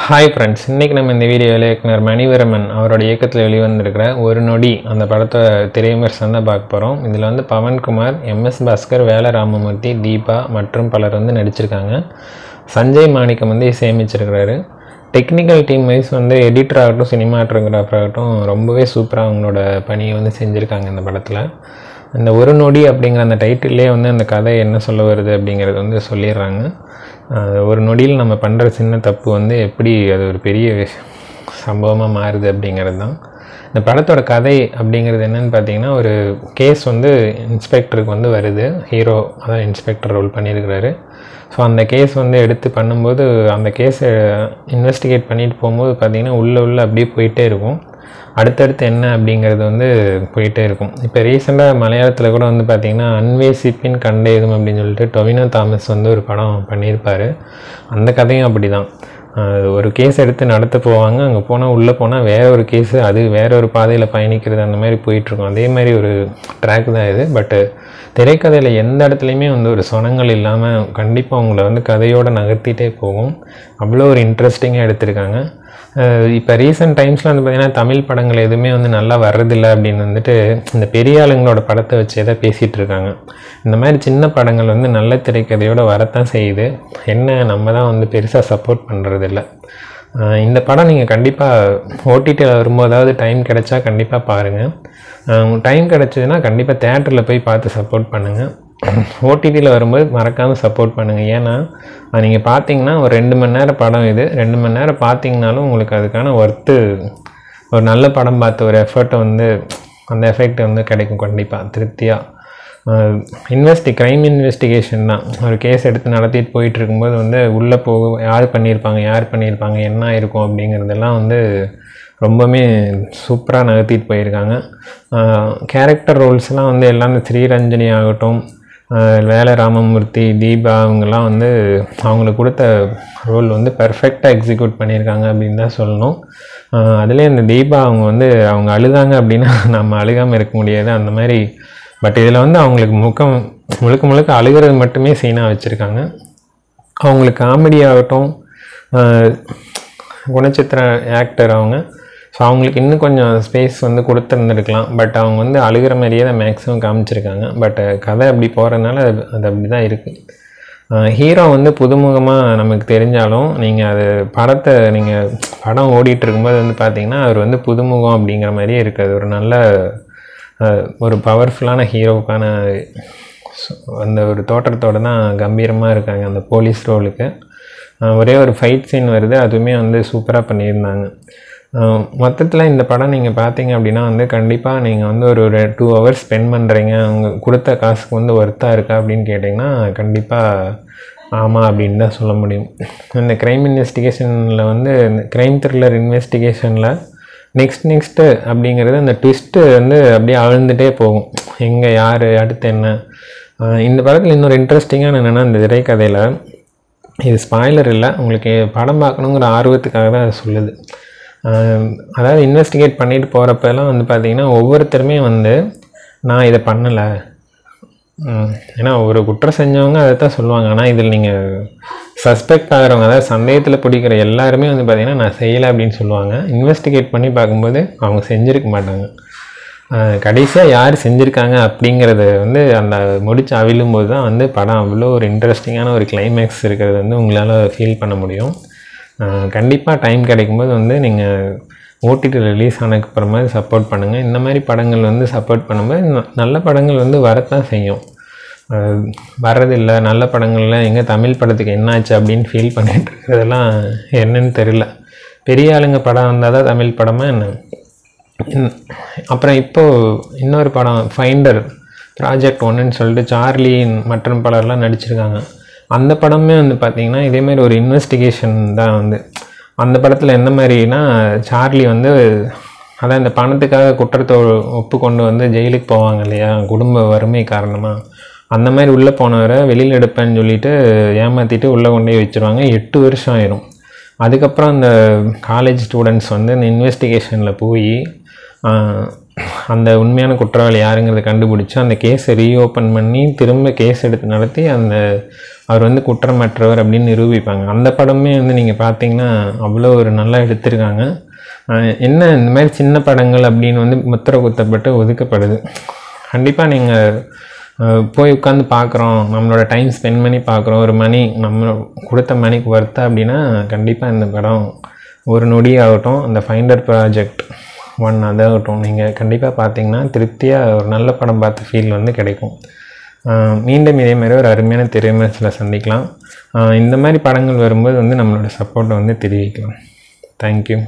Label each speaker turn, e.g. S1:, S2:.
S1: Hi friends, இன்றைக்கி நம்ம இந்த வீடியோவில் இயக்குனர் மணிவரமன் அவரோட இயக்கத்தில் வெளிவந்திருக்கிற ஒரு நொடி அந்த படத்தை திரைவிமர்சனம் தான் பார்க்க போகிறோம். இதில் வந்து பவன்குமார், எம்எஸ் பாஸ்கர், வேல ராமமூர்த்தி, தீபா மற்றும் பலர் வந்து நடிச்சிருக்காங்க. சஞ்சய் மாணிக்கம் வந்து இசையமைச்சிருக்கிறாரு. டெக்னிக்கல் டீம் வைஸ் வந்து எடிட்டர் ஆகட்டும், சினிமாட்டோகிராஃபர் ஆகட்டும் ரொம்பவே சூப்பராக அவங்களோட பணியை வந்து செஞ்சுருக்காங்க இந்த படத்தில். இந்த ஒரு நொடி அப்படிங்கிற அந்த டைட்டிலே வந்து அந்த கதை என்ன சொல்ல வருது அப்படிங்கிறது வந்து சொல்லிடுறாங்க. ஒரு நொடியில் நம்ம பண்ணுற சின்ன தப்பு வந்து எப்படி அது ஒரு பெரிய சம்பவமாக மாறுது அப்படிங்கிறது தான் இந்த படத்தோட கதை. அப்படிங்கிறது என்னென்னு பார்த்தீங்கன்னா, ஒரு கேஸ் வந்து இன்ஸ்பெக்டருக்கு வந்து வருது. ஹீரோ அதான் இன்ஸ்பெக்டர் ரோல் பண்ணியிருக்கிறாரு. ஸோ அந்த கேஸ் வந்து எடுத்து பண்ணும்போது, அந்த கேஸை இன்வெஸ்டிகேட் பண்ணிட்டு போகும்போது பார்த்திங்கன்னா உள்ள அப்படியே போயிட்டே இருக்கும். அடுத்தடுத்து என்ன அப்படிங்கிறது வந்து போயிட்டே இருக்கும். இப்போ ரீசெண்டாக மலையாளத்தில் கூட வந்து பார்த்திங்கன்னா அன்வேசிப்பின் கண்டேதும் அப்படின்னு சொல்லிட்டு டொவினோ தாமஸ் வந்து ஒரு படம் பண்ணியிருப்பார். அந்த கதையும் அப்படி தான். ஒரு கேஸ் எடுத்து நடத்த போவாங்க. அங்கே போனால் உள்ளே போனால் வேற ஒரு கேஸு, அது வேற ஒரு பாதையில் பயணிக்கிறது, அந்த மாதிரி போயிட்டுருக்கும். அதே மாதிரி ஒரு ட்ராக் தான் இது. பட்டு திரைக்கதையில் எந்த இடத்துலையுமே வந்து ஒரு சொனங்கள் இல்லாமல் கண்டிப்பாக அவங்கள வந்து கதையோடு நகர்த்திட்டே போகும். அவ்வளோ ஒரு இன்ட்ரெஸ்டிங்காக எடுத்திருக்காங்க. இப்போ ரீசெண்ட் டைம்ஸில் வந்து பார்த்திங்கன்னா தமிழ் படங்கள் எதுவுமே வந்து நல்லா வர்றதில்லை அப்படின்னு வந்துட்டு இந்த பெரிய ஆளுங்களோட படத்தை வச்சு எதாவது பேசிகிட்டு இருக்காங்க. இந்த மாதிரி சின்ன படங்கள் வந்து நல்ல திரைக்கதையோடு வரத்தான் செய்யுது. என்ன நம்ம தான் வந்து பெருசாக சப்போர்ட் பண்ணுறதில்ல. இந்த படம் நீங்கள் கண்டிப்பாக ஓடிடியில் வரும்போதாவது டைம் கிடைச்சா கண்டிப்பாக பாருங்கள். டைம் கிடச்சிதுன்னா கண்டிப்பாக தேட்டரில் போய் பார்த்து சப்போர்ட் பண்ணுங்கள். ஓடிடியில் வரும்போது மறக்காமல் சப்போர்ட் பண்ணுங்கள். ஏன்னா நீங்கள் பார்த்தீங்கன்னா ஒரு 2 மணி நேரம் படம் இது. 2 மணி நேரம் பார்த்தீங்கனாலும் உங்களுக்கு அதுக்கான ஒர்த்து, ஒரு நல்ல படம் பார்த்து ஒரு எஃபர்ட்டை வந்து அந்த எஃபெக்ட் வந்து கிடைக்கும் கண்டிப்பாக திருப்தியாக. க்ரைம் இன்வெஸ்டிகேஷன் தான். ஒரு கேஸ் எடுத்து நடத்திட்டு போயிட்டு இருக்கும்போது வந்து உள்ளே யார் பண்ணியிருப்பாங்க என்ன இருக்கும் அப்படிங்கிறதெல்லாம் வந்து ரொம்பவுமே சூப்பராக நகர்த்திட்டு போயிருக்காங்க. கேரக்டர் ரோல்ஸ்லாம் வந்து எல்லாம் இந்த ஸ்ரீரஞ்சனி ஆகட்டும், வேல ராமமூர்த்தி, தீபா அவங்கெல்லாம் வந்து அவங்களுக்கு கொடுத்த ரோல் வந்து பெர்ஃபெக்டாக எக்ஸிக்யூட் பண்ணியிருக்காங்க அப்படின்னு தான் சொல்லணும். அதுலேயே இந்த தீபா அவங்க அழுதாங்க அப்படின்னா நம்ம அழுகாமல் இருக்க முடியாது அந்த மாதிரி. பட் இதில் வந்து அவங்களுக்கு முழுக்க அழுகிறது மட்டுமே சீனாக வச்சுருக்காங்க. அவங்களுக்கு காமெடி ஆகட்டும், குணச்சித்திர ஆக்டர் அவங்க, ஸோ அவங்களுக்கு இன்னும் கொஞ்சம் ஸ்பேஸ் வந்து கொடுத்துருந்துருக்கலாம். பட் அவங்க வந்து அழுகிற மாதிரியே தான் மேக்ஸிமம் காமிச்சிருக்காங்க. பட் கதை அப்படி போகிறதுனால அது அப்படி தான் இருக்குது. ஹீரோ வந்து புதுமுகமாக நமக்கு தெரிஞ்சாலும் நீங்கள் படம் ஓடிட்டு இருக்கும்போது வந்து பார்த்திங்கன்னா அவர் வந்து புதுமுகம் அப்படிங்கிற மாதிரியே இருக்குது. ஒரு நல்ல ஒரு பவர்ஃபுல்லான ஹீரோவுக்கான அந்த ஒரு தோற்றத்தோடு தான் கம்பீரமாக இருக்காங்க அந்த போலீஸ் ரோலுக்கு. ஒரே ஒரு ஃபைட் சீன் வருது, அதுவுமே வந்து சூப்பராக பண்ணியிருந்தாங்க. மொத்தத்தில் இந்த படம் நீங்கள் பார்த்தீங்க அப்படின்னா வந்து கண்டிப்பாக நீங்கள் வந்து ஒரு 2 hours ஸ்பெண்ட் பண்ணுறீங்க, அவங்க கொடுத்த காசுக்கு வந்து ஒர்த்தாக இருக்கா அப்படின்னு கேட்டிங்கன்னா கண்டிப்பாக ஆமாம் அப்படின்னு தான் சொல்ல முடியும். இந்த க்ரைம் இன்வெஸ்டிகேஷனில் வந்து இந்த க்ரைம் த்ரில்லர் இன்வெஸ்டிகேஷனில் நெக்ஸ்ட்டு அப்படிங்கிறது அந்த ட்விஸ்ட்டு வந்து அப்படியே ஆழ்ந்துகிட்டே போகும். எங்கே யார் அடுத்து என்ன. இந்த படத்தில் இன்னொரு இன்ட்ரெஸ்டிங்கான என்னென்னா, இந்த திரைக்கதையில் இது ஸ்பாய்லர் இல்லை, உங்களுக்கு படம் பார்க்கணுங்கிற ஆர்வத்துக்காக தான் அது சொல்லுது. அதாவது இன்வெஸ்டிகேட் பண்ணிட்டு போகிறப்பெல்லாம் வந்து பார்த்திங்கன்னா ஒவ்வொருத்தருமே வந்து நான் இதை பண்ணலை, ஏன்னா ஒரு குற்றம் செஞ்சவங்க அதை தான் சொல்லுவாங்க. ஆனால் இதில் நீங்கள் சஸ்பெக்ட் ஆகிறவங்க, அதாவது சந்தேகத்தில் பிடிக்கிற எல்லாருமே வந்து பார்த்திங்கன்னா நான் செய்யலை அப்படின்னு சொல்லுவாங்க. இன்வெஸ்டிகேட் பண்ணி பார்க்கும்போது அவங்க செஞ்சுருக்க மாட்டாங்க. கடைசியாக யார் செஞ்சுருக்காங்க அப்படிங்கிறத வந்து அந்த முடிச்சு அவிழும்போது தான் வந்து படம் அவ்வளோ ஒரு இன்ட்ரெஸ்டிங்கான ஒரு கிளைமேக்ஸ் இருக்கிறது வந்து உங்களால் ஃபீல் பண்ண முடியும். கண்டிப்பாக டைம் கிடைக்கும்போது வந்து நீங்கள் ஓடிடி ரிலீஸ் ஆனதுக்கப்புறமா சப்போர்ட் பண்ணுங்கள். இந்த மாதிரி படங்கள் வந்து சப்போர்ட் பண்ணும்போது நல்ல படங்கள் வந்து வரத்தான் செய்யும். வர்றதில்லை நல்ல படங்கள்லாம் எங்கே தமிழ் படத்துக்கு என்னாச்சு அப்படின்னு ஃபீல் பண்ணிகிட்டு இருக்கிறதெல்லாம் என்னன்னு தெரியல. பெரிய ஆளுங்க படம் வந்தால் தான் தமிழ் படமாக என்ன. அப்புறம் இப்போது இன்னொரு படம் ஃபைண்டர் ப்ராஜெக்ட் 1ன்னு சொல்லிட்டு சார்லி மற்றும் பலர்லாம் நடிச்சிருக்காங்க. அந்த படமே வந்து பார்த்திங்கன்னா இதேமாதிரி ஒரு இன்வெஸ்டிகேஷன் தான். வந்து அந்த படத்தில் எந்த மாதிரினா, சார்லி வந்து அதான் இந்த பணத்துக்காக குற்றத்தை ஒப்புக்கொண்டு வந்து ஜெயிலுக்கு போவாங்க இல்லையா, குடும்ப வறுமை காரணமாக. அந்த மாதிரி உள்ளே போனவரை வெளியில் எடுப்பேன்னு சொல்லிட்டு ஏமாற்றிட்டு உள்ளே கொண்டே வச்சுருவாங்க. 8 வருஷம் ஆயிரும். அதுக்கப்புறம் அந்த காலேஜ் ஸ்டூடெண்ட்ஸ் வந்து இந்த இன்வெஸ்டிகேஷனில் போய் அந்த உண்மையான குற்றவாளி யாருங்கிறத கண்டுபிடிச்சி அந்த கேஸை ரீஓப்பன் பண்ணி திரும்ப கேஸ் எடுத்து நடத்தி அவர் வந்து குற்றமற்றவர் அப்படின்னு நிரூபிப்பாங்க. அந்த படமே வந்து நீங்கள் பார்த்தீங்கன்னா அவ்வளோ ஒரு நல்லா எடுத்திருக்காங்க. என்ன இந்த மாதிரி சின்ன படங்கள் அப்படின்னு வந்து முத்திரை குத்தப்பட்டு ஒதுக்கப்படுது. கண்டிப்பாக நீங்கள் போய் உட்காந்து பார்க்குறோம், நம்மளோட டைம் ஸ்பெண்ட் பண்ணி பார்க்குறோம், ஒரு மணி நம்ம கொடுத்த மணிக்கு ஒர்த்தா அப்படின்னா கண்டிப்பாக இந்த படம் ஒரு நொடி ஆகட்டும், அந்த ஃபைண்டர் ப்ராஜெக்ட் 1 அதாகட்டும் நீங்கள் கண்டிப்பாக பார்த்தீங்கன்னா திருப்தியாக ஒரு நல்ல படம் பார்த்த ஃபீல் வந்து கிடைக்கும். மீண்டும் இதே மாதிரி ஒரு அருமையான திரைவிமர்சனத்தில் சந்திக்கலாம். இந்த மாதிரி படங்கள் வரும்போது வந்து நம்மளோட சப்போர்ட்டை வந்து தெரிவிக்கலாம். தேங்க்யூ.